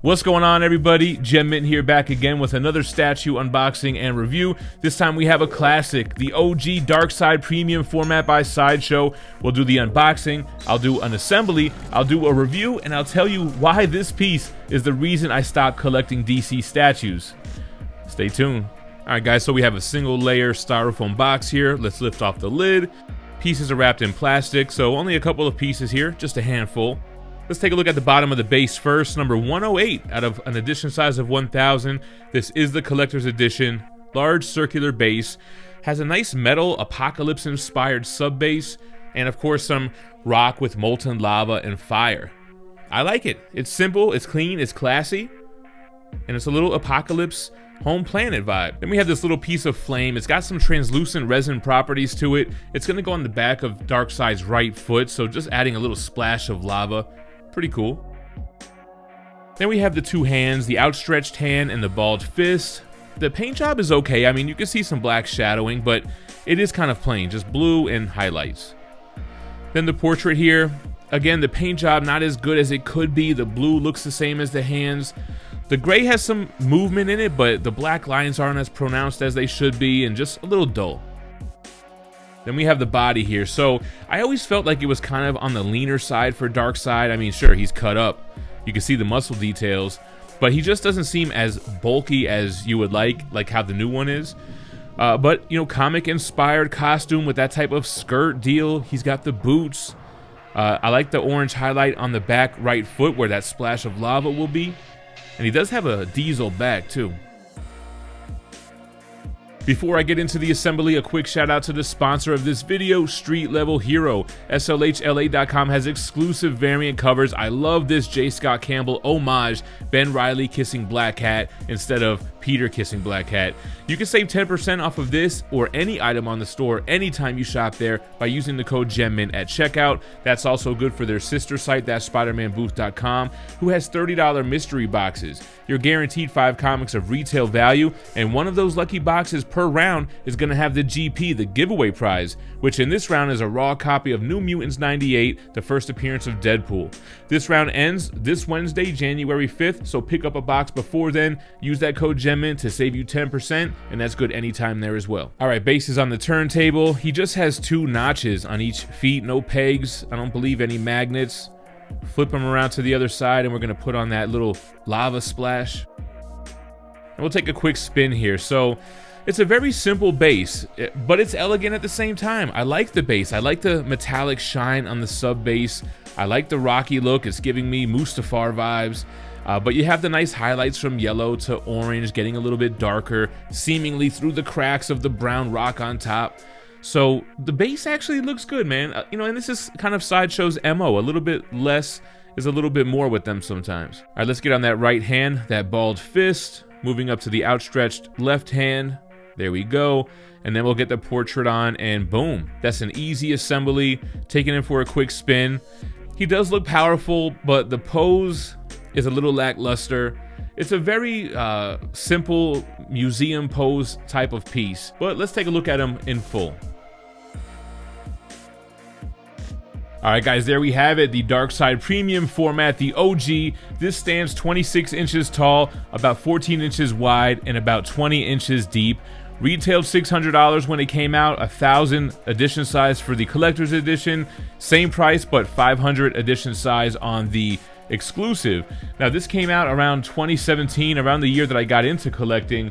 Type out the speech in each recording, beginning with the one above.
What's going on, everybody? GemMint here, back again with another statue unboxing and review. This time we have a classic, the OG Darkseid Premium Format by Sideshow. We'll do the unboxing, I'll do an assembly, I'll do a review, and I'll tell you why this piece is the reason I stopped collecting DC statues. Stay tuned. Alright guys, so we have a single layer styrofoam box here. Let's lift off the lid. Pieces are wrapped in plastic, so only a couple of pieces here, just a handful. Let's take a look at the bottom of the base first. Number 108 out of an edition size of 1000. This is the collector's edition. Large circular base. Has a nice metal apocalypse inspired sub base. And of course some rock with molten lava and fire. I like it. It's simple, it's clean, it's classy. And it's a little apocalypse home planet vibe. Then we have this little piece of flame. It's got some translucent resin properties to it. It's gonna go on the back of Darkseid's right foot. So just adding a little splash of lava. Pretty cool. Then we have the two hands, the outstretched hand and the balled fist. The paint job is okay. I mean, you can see some black shadowing, but it is kind of plain, just blue and highlights. Then the portrait here. Again, the paint job not as good as it could be. The blue looks the same as the hands. The gray has some movement in it, but the black lines aren't as pronounced as they should be and just a little dull. Then we have the body here. So I always felt like it was kind of on the leaner side for Darkseid. I mean, sure, he's cut up. You can see the muscle details, but he just doesn't seem as bulky as you would like how the new one is. But, you know, comic-inspired costume with that type of skirt deal. He's got the boots. I like the orange highlight on the back right foot where that splash of lava will be. And he does have a diesel back, too. Before I get into the assembly, a quick shout out to the sponsor of this video, Street Level Hero. SLHLA.com has exclusive variant covers. I love this J. Scott Campbell homage, Ben Reilly kissing Black Cat instead of Peter kissing Black Cat. You can save 10% off of this or any item on the store anytime you shop there by using the code GemMint at checkout. That's also good for their sister site, THATSPIDERMANBOOTH.com, who has $30 mystery boxes. You're guaranteed 5 comics of retail value, and one of those lucky boxes per round is going to have the GP, the giveaway prize, which in this round is a raw copy of New Mutants 98, the first appearance of Deadpool. This round ends this Wednesday, January 5th, so pick up a box before then. Use that code GemMint to save you 10%, and that's good anytime there as well. Alright, base is on the turntable. He just has 2 notches on each feet, no pegs, I don't believe any magnets. Flip him around to the other side, and we're going to put on that little lava splash. And we'll take a quick spin here. So it's a very simple base, but it's elegant at the same time. I like the base. I like the metallic shine on the sub base. I like the rocky look. It's giving me Mustafar vibes. But you have the nice highlights from yellow to orange, getting a little bit darker, seemingly through the cracks of the brown rock on top. So the base actually looks good, man. You know, and this is kind of Sideshow's MO. A little bit less is a little bit more with them sometimes. All right, let's get on that right hand, that balled fist, moving up to the outstretched left hand. There we go. And then we'll get the portrait on, and boom. That's an easy assembly. Taking him for a quick spin. He does look powerful, but the pose is a little lackluster. It's a very simple museum pose type of piece. But let's take a look at him in full. Alright guys, there we have it, the Darkseid Premium Format, the OG. This stands 26 inches tall, about 14 inches wide, and about 20 inches deep. Retailed $600 when it came out, $1,000 edition size for the collector's edition. Same price, but $500 edition size on the exclusive. Now this came out around 2017, around the year that I got into collecting.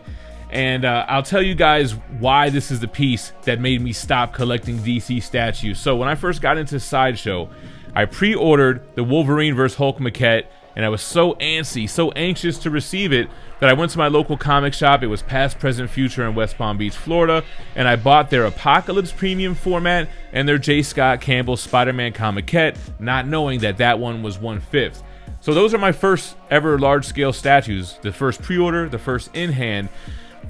And I'll tell you guys why this is the piece that made me stop collecting DC statues. So when I first got into Sideshow, I pre-ordered the Wolverine vs. Hulk maquette, and I was so antsy, so anxious to receive it, that I went to my local comic shop. It was Past, Present, Future in West Palm Beach, Florida, and I bought their Apocalypse Premium Format and their J. Scott Campbell Spider-Man comiquette, not knowing that that one was 1/5. So those are my first ever large-scale statues. The first pre-order, the first in-hand.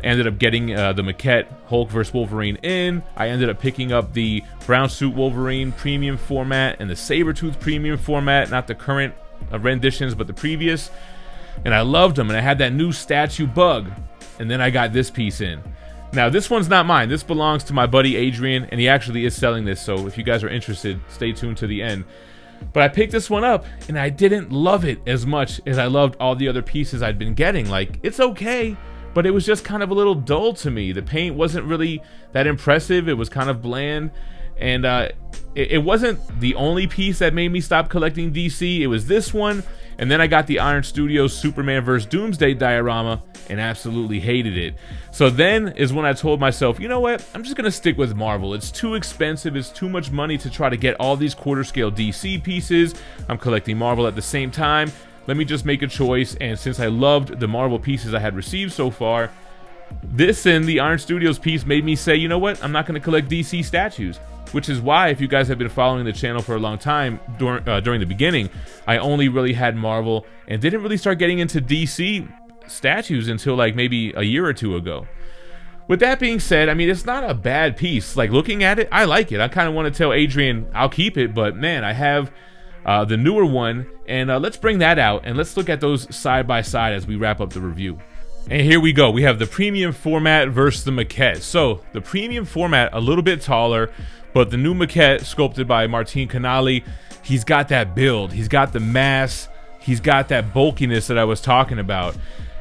Ended up getting the maquette Hulk vs. Wolverine in. I ended up picking up the Brown Suit Wolverine Premium Format and the Sabretooth Premium Format, not the current renditions, but the previous. And I loved them, and I had that new statue bug. And then I got this piece in. Now, this one's not mine. This belongs to my buddy Adrian, and he actually is selling this, so if you guys are interested, stay tuned to the end. But I picked this one up and I didn't love it as much as I loved all the other pieces I'd been getting. Like, it's okay, but it was just kind of a little dull to me. The paint wasn't really that impressive. It was kind of bland. And it wasn't the only piece that made me stop collecting DC. It was this one, and then I got the Iron Studios Superman vs. Doomsday diorama and absolutely hated it. So then is when I told myself, you know what, I'm just gonna stick with Marvel. It's too expensive, it's too much money to try to get all these quarter scale DC pieces. I'm collecting Marvel at the same time. Let me just make a choice, and since I loved the Marvel pieces I had received so far, this and the Iron Studios piece made me say, you know what, I'm not gonna collect DC statues. Which is why, if you guys have been following the channel for a long time, during the beginning, I only really had Marvel and didn't really start getting into DC statues until like maybe a year or two ago. With that being said, I mean, it's not a bad piece. Like, looking at it, I like it. I kind of want to tell Adrian I'll keep it, but man, I have the newer one, and let's bring that out and let's look at those side by side as we wrap up the review. And here we go. We have the premium format versus the maquette. So the premium format, a little bit taller, but the new maquette, sculpted by Martin Canali, he's got that build, he's got the mass, he's got that bulkiness that I was talking about.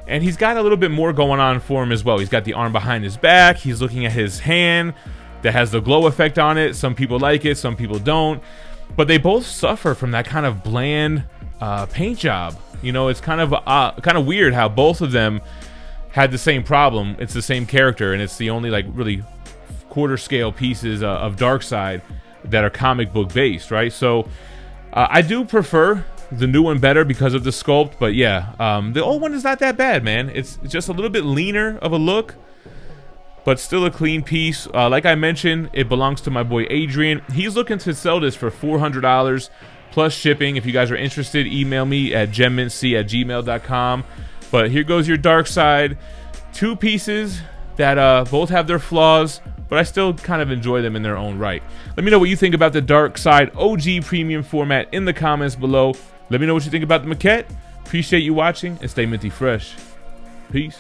And he's got a little bit more going on for him as well. He's got the arm behind his back, he's looking at his hand that has the glow effect on it. Some people like it, some people don't. But they both suffer from that kind of bland paint job. You know, it's kind of weird how both of them had the same problem. It's the same character, and it's the only like really quarter scale pieces of Darkseid that are comic book based, right? So I do prefer the new one better because of the sculpt, but yeah, the old one is not that bad, man. It's just a little bit leaner of a look, but still a clean piece. Like I mentioned, it belongs to my boy Adrian. He's looking to sell this for $400 plus shipping. If you guys are interested, email me at GemMintC@gmail.com. But here goes your Darkseid. Two pieces that both have their flaws, but I still kind of enjoy them in their own right. Let me know what you think about the Darkseid OG Premium Format in the comments below. Let me know what you think about the maquette. Appreciate you watching, and stay minty fresh. Peace.